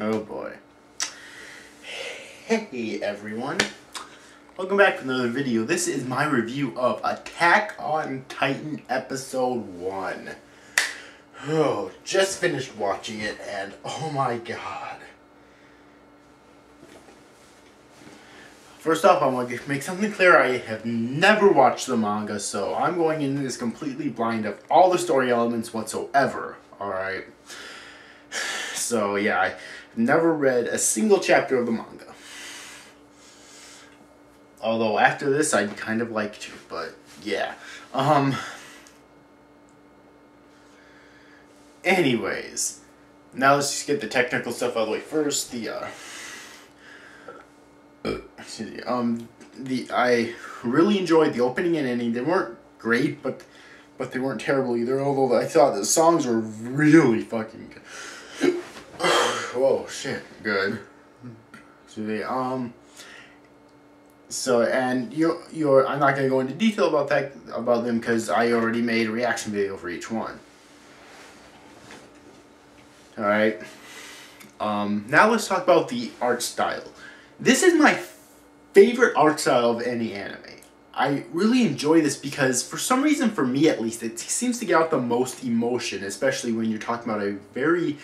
Oh boy. Hey everyone. Welcome back to another video. This is my review of Attack on Titan Episode 1. Oh, just finished watching it and oh my god. First off, I want to make something clear. I have never watched the manga, so I'm going into this completely blind of all the story elements whatsoever. Alright? So yeah, I've never read a single chapter of the manga. Although after this I'd kind of like to, but yeah. Anyways, now let's just get the technical stuff out of the way first. I really enjoyed the opening and ending. They weren't great, but they weren't terrible either. Although I thought the songs were really fucking good. Whoa, shit, good. So and I'm not gonna go into detail about them because I already made a reaction video for each one. All right. Now let's talk about the art style. This is my favorite art style of any anime. I really enjoy this because, for some reason, for me at least, it seems to get out the most emotion, especially when you're talking about a very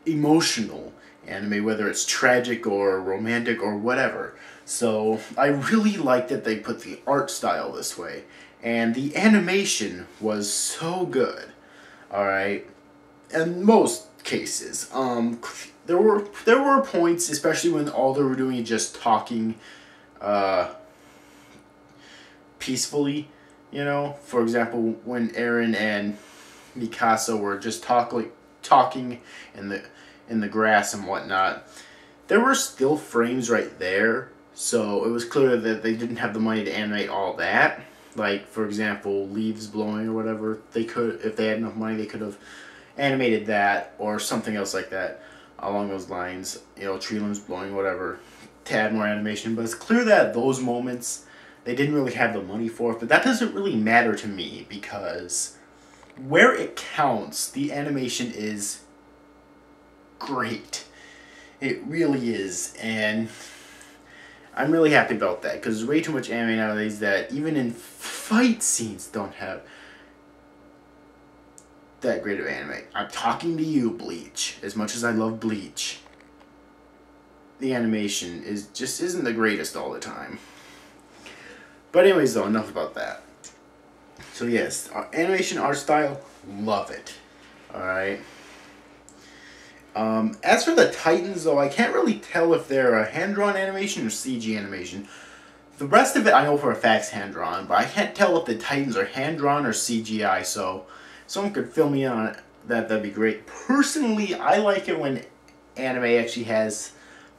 emotional anime, whether it's tragic or romantic or whatever. So I really like that they put the art style this way. And the animation was so good. Alright? In most cases. There were points, especially when all they were doing is just talking peacefully, you know. For example, when Eren and Mikasa were just talking in the grass and whatnot, there were still frames right there, so it was clear that they didn't have the money to animate all that. Like, for example, leaves blowing or whatever. They could, if they had enough money, they could have animated that or something else like that along those lines, you know, tree limbs blowing, whatever, to add more animation. But it's clear that those moments they didn't really have the money for it, but that doesn't really matter to me because where it counts, the animation is great. It really is, and I'm really happy about that because there's way too much anime nowadays that even in fight scenes don't have that great of anime. I'm talking to you, Bleach. As much as I love Bleach, the animation isn't the greatest all the time. But anyways, though, enough about that. So yes, animation, art style, love it. Alright. As for the Titans, though, I can't really tell if they're a hand-drawn animation or CG animation. The rest of it I know for a fact is hand-drawn, but I can't tell if the Titans are hand-drawn or CGI, so someone could fill me in on it. That'd be great. Personally, I like it when anime actually has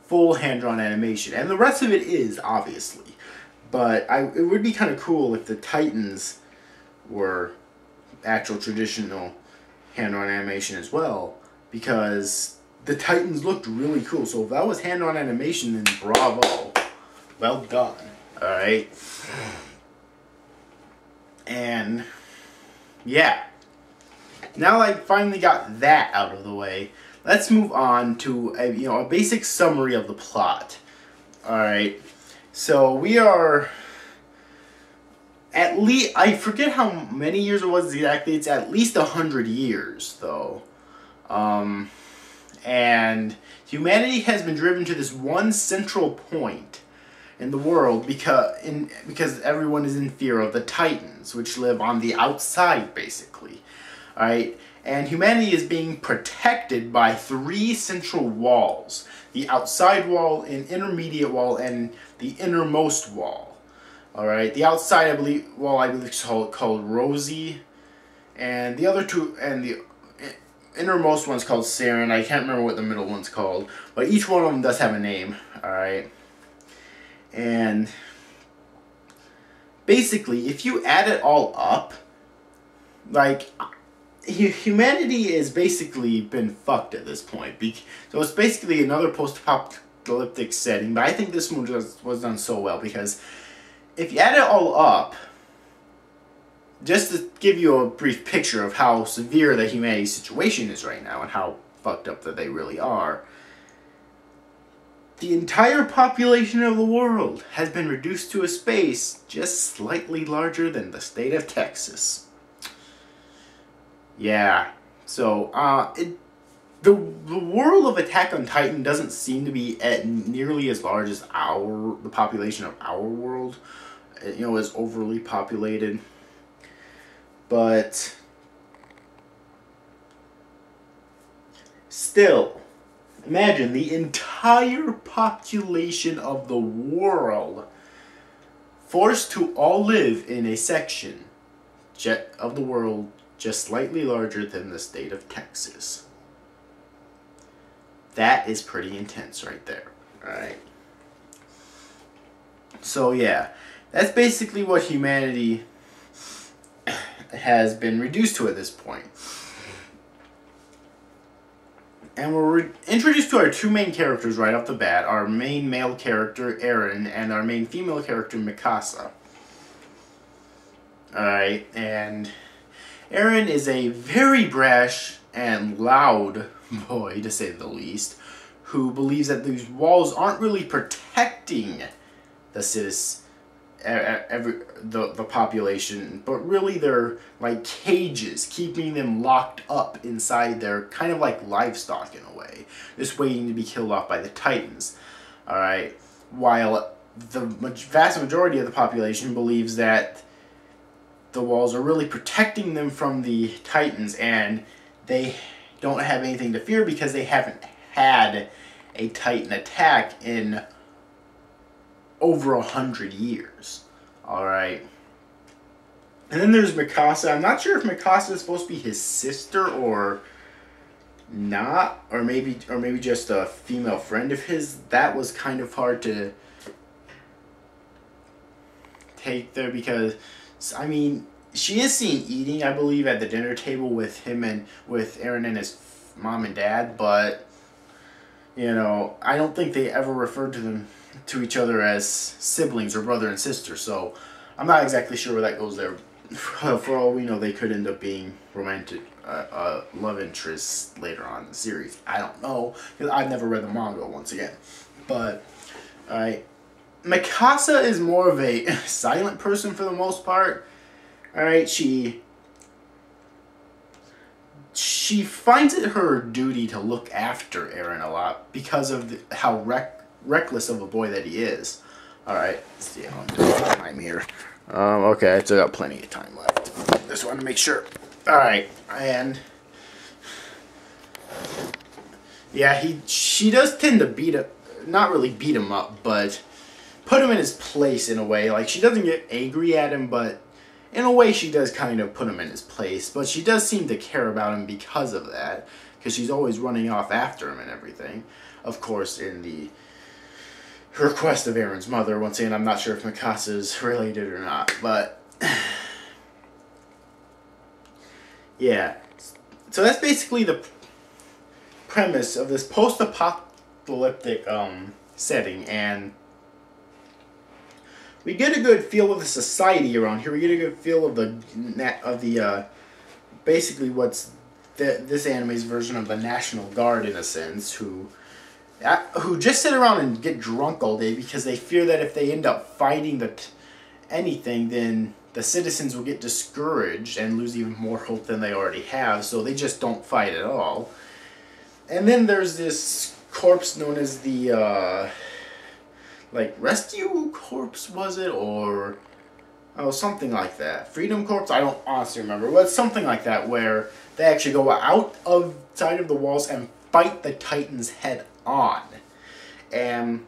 full hand-drawn animation, and the rest of it is, obviously. But it would be kind of cool if the Titans were actual traditional hand-drawn animation as well, because the Titans looked really cool. So if that was hand-drawn animation, then bravo. Well done. Alright. And yeah. Now I finally got that out of the way, let's move on to a basic summary of the plot. Alright. So we are at least, I forget how many years it was exactly. It's at least 100 years though. And humanity has been driven to this one central point in the world because everyone is in fear of the Titans, which live on the outside, basically. Alright? And humanity is being protected by 3 central walls. The outside wall, an intermediate wall, and the innermost wall. Alright? The outside, I believe is called Rosie. And the other two, and the innermost one's called Saren. I can't remember what the middle one's called. But each one of them does have a name. Alright? And basically, if you add it all up, like, humanity has basically been fucked at this point. So it's basically another post-apocalyptic setting, but I think this one was done so well because if you add it all up, just to give you a brief picture of how severe the humanity situation is right now and how fucked up that they really are, the entire population of the world has been reduced to a space just slightly larger than the state of Texas. Yeah, so the world of Attack on Titan doesn't seem to be at nearly as large as the population of our world. You know, is overly populated, but still, imagine the entire population of the world forced to all live in a section of the world just slightly larger than the state of Texas. That is pretty intense right there. Alright. So yeah, that's basically what humanity has been reduced to at this point. And we're introduced to our two main characters right off the bat. Our main male character, Eren, and our main female character, Mikasa. Alright, and Eren is a very brash and loud boy, to say the least, who believes that these walls aren't really protecting the citizens, the population, but really they're like cages, keeping them locked up inside their kind of like livestock in a way, just waiting to be killed off by the Titans. Alright, while the vast majority of the population believes that the walls are really protecting them from the Titans, and they don't have anything to fear because they haven't had a Titan attack in over 100 years. Alright. And then there's Mikasa. I'm not sure if Mikasa is supposed to be his sister or not, or maybe just a female friend of his. That was kind of hard to take there because, I mean, she is seen eating, I believe, at the dinner table with him and with Eren and his mom and dad, but you know, I don't think they ever referred to each other as siblings or brother and sister, so I'm not exactly sure where that goes there. For all we know, they could end up being romantic love interests later on in the series. I don't know, because I've never read the manga once again. But, alright, Mikasa is more of a silent person for the most part. Alright, she finds it her duty to look after Eren a lot because of how reckless of a boy that he is. Alright, let's see how I'm doing time here. Okay, I still got plenty of time left. Just want to make sure. Alright, and yeah, she does tend to not really beat him up, but put him in his place in a way. Like, she doesn't get angry at him, but in a way she does kind of put him in his place. But she does seem to care about him because of that, because she's always running off after him and everything. Of course, in her request of Eren's mother. Once again, I'm not sure if Mikasa's related or not, but yeah. So that's basically the premise of this post-apocalyptic setting, and we get a good feel of the society around here. We get a good feel of the basically what's this anime's version of the National Guard in a sense, who just sit around and get drunk all day because they fear that if they end up fighting anything, then the citizens will get discouraged and lose even more hope than they already have, so they just don't fight at all. And then there's this corpse known as the, like, Rescue Corps, was it? Or, oh, something like that. Freedom Corps? I don't honestly remember, but it's something like that, where they actually go outside of the walls and fight the Titans head on. And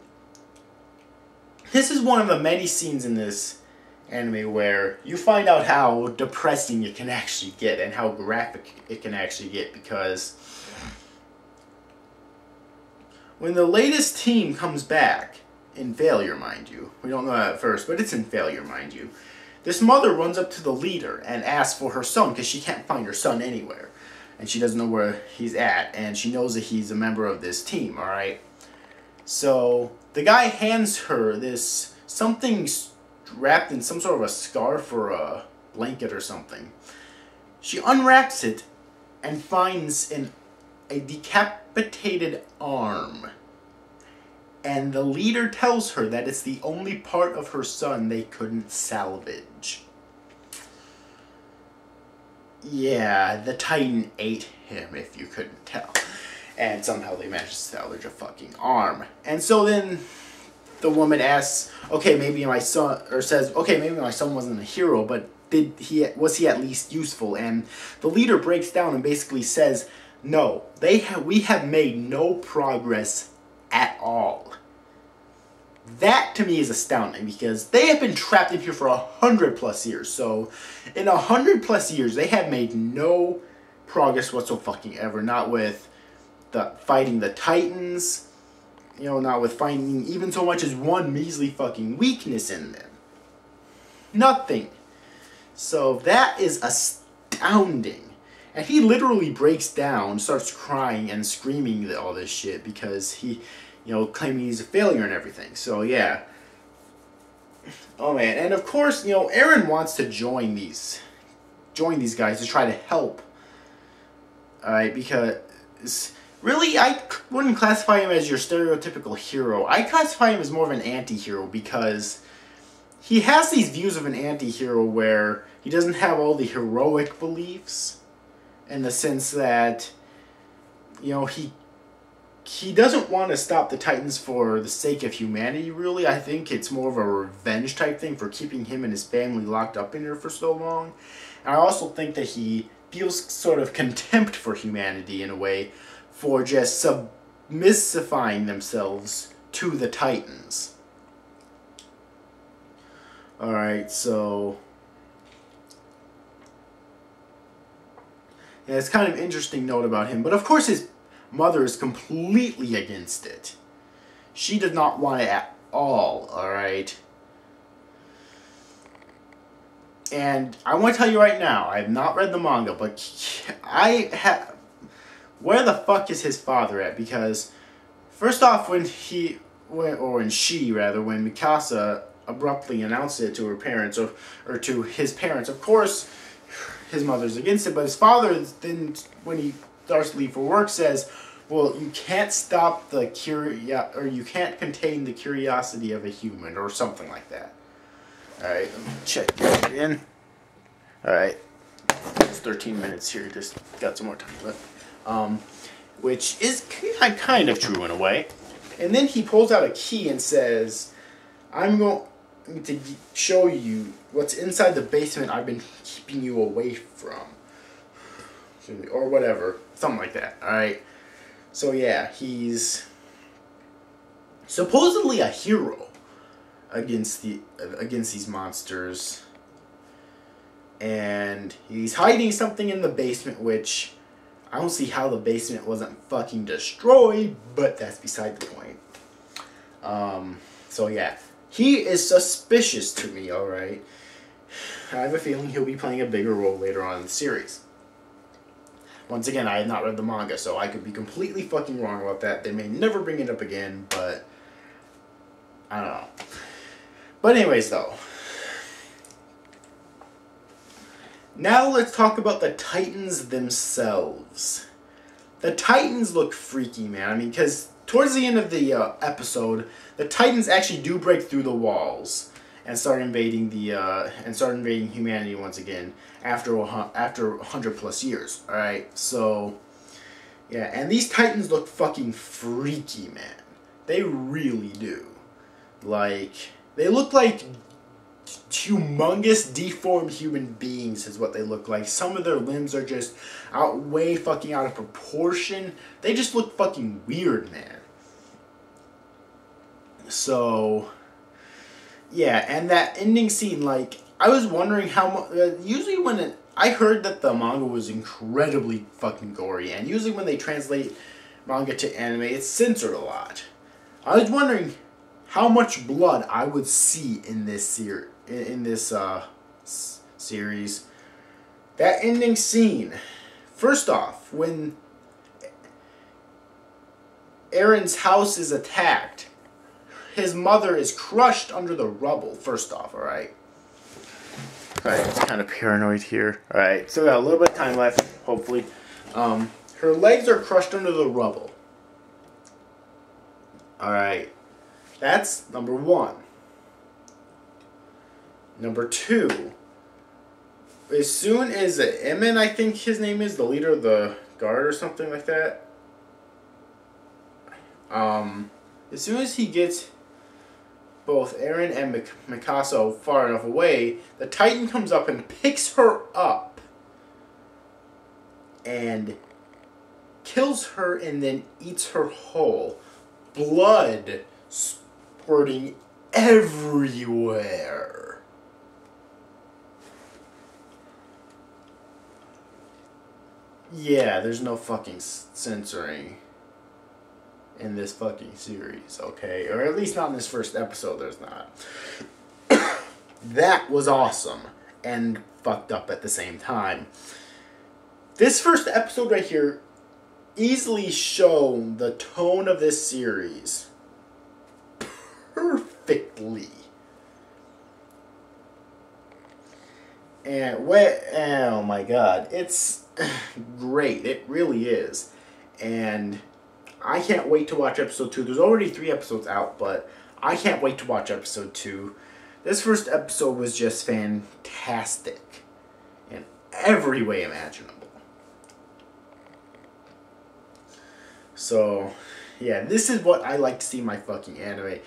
this is one of the many scenes in this anime where you find out how depressing it can actually get and how graphic it can actually get, because when the latest team comes back, in failure, mind you, we don't know that at first, but it's in failure, mind you, this mother runs up to the leader and asks for her son because she can't find her son anywhere. And she doesn't know where he's at, and she knows that he's a member of this team, alright? So, the guy hands her this something wrapped in some sort of a scarf or a blanket or something. She unwraps it and finds a decapitated arm. And the leader tells her that it's the only part of her son they couldn't salvage. Yeah, the Titan ate him, if you couldn't tell. And somehow they managed to salvage a fucking arm. And so then the woman asks, okay, maybe my son, or says, okay, maybe my son wasn't a hero, but was he at least useful? And the leader breaks down and basically says, no, we have made no progress at all. That to me is astounding, because they have been trapped in here for 100+ years. So in 100+ years, they have made no progress whatsoever. Not with fighting the Titans, you know, not with finding even so much as one measly fucking weakness in them. Nothing. So that is astounding. And he literally breaks down, starts crying and screaming all this shit because he, you know, claiming he's a failure and everything. So yeah. Oh man, and of course, you know, Eren wants to join these guys to try to help. Alright, because really, I wouldn't classify him as your stereotypical hero. I classify him as more of an anti-hero, because he has these views of an anti-hero where he doesn't have all the heroic beliefs, in the sense that, you know, he doesn't want to stop the Titans for the sake of humanity, really. I think it's more of a revenge type thing for keeping him and his family locked up in here for so long. And I also think that he feels sort of contempt for humanity in a way, for just submissifying themselves to the Titans. Alright, so yeah, it's kind of interesting note about him. But of course his mother is completely against it. She does not want it at all, alright? And I want to tell you right now, I have not read the manga, but where the fuck is his father at? Because first off, when Mikasa abruptly announced it to her parents, or to his parents, of course his mother's against it, but his father then, when he starts to leave for work, says, well, you can't stop the you can't contain the curiosity of a human, or something like that. Alright, let me check that in. Alright, it's 13 minutes here, just got some more time left. Which is kind of true in a way. And then he pulls out a key and says, I'm going to show you what's inside the basement I've been keeping you away from. Or whatever. Something like that. Alright. So yeah, he's supposedly a hero against these monsters. And he's hiding something in the basement, which I don't see how the basement wasn't fucking destroyed, but that's beside the point. So yeah, he is suspicious to me, alright? I have a feeling he'll be playing a bigger role later on in the series. Once again, I have not read the manga, so I could be completely fucking wrong about that. They may never bring it up again, but I don't know. But anyways, though. Now let's talk about the Titans themselves. The Titans look freaky, man. I mean, because towards the end of the episode, the Titans actually do break through the walls and start invading humanity once again after 100+ years. All right, so yeah, and these Titans look fucking freaky, man. They really do. Like, they look like humongous deformed human beings is what they look like. Some of their limbs are just way fucking out of proportion. They just look fucking weird, man. So yeah, and that ending scene, like, I was wondering how much, usually when I heard that the manga was incredibly fucking gory, and usually when they translate manga to anime, it's censored a lot. I was wondering how much blood I would see in this series. That ending scene. First off, when Eren's house is attacked, his mother is crushed under the rubble. First off, alright? Alright, it's kind of paranoid here. Alright, so we got a little bit of time left, hopefully. Her legs are crushed under the rubble. Alright. That's number one. Number two, as soon as Emin, I think his name is, the leader of the guard or something like that, as soon as he gets both Eren and Mikasa far enough away, the Titan comes up and picks her up and kills her and then eats her whole. Blood squirting everywhere. Yeah, there's no fucking censoring in this fucking series, okay? Or at least not in this first episode, there's not. That was awesome and fucked up at the same time. This first episode right here easily shown the tone of this series perfectly. And oh my god, it's great. It really is. And I can't wait to watch episode 2. There's already 3 episodes out, but I can't wait to watch episode 2. This first episode was just fantastic in every way imaginable. So, yeah, this is what I like to see in my fucking anime.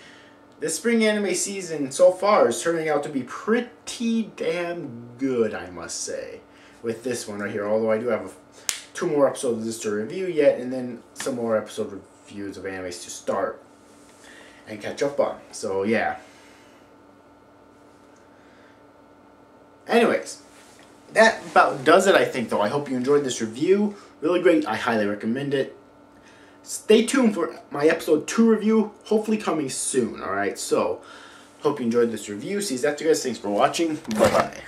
This spring anime season so far is turning out to be pretty damn good, I must say. With this one right here, although I do have 2 more episodes of this to review yet, and then some more episode reviews of animes to start and catch up on. So, yeah. Anyways, that about does it, I think, though. I hope you enjoyed this review. Really great. I highly recommend it. Stay tuned for my episode 2 review, hopefully coming soon, alright? So, hope you enjoyed this review. See you after, guys. Thanks for watching. Bye-bye.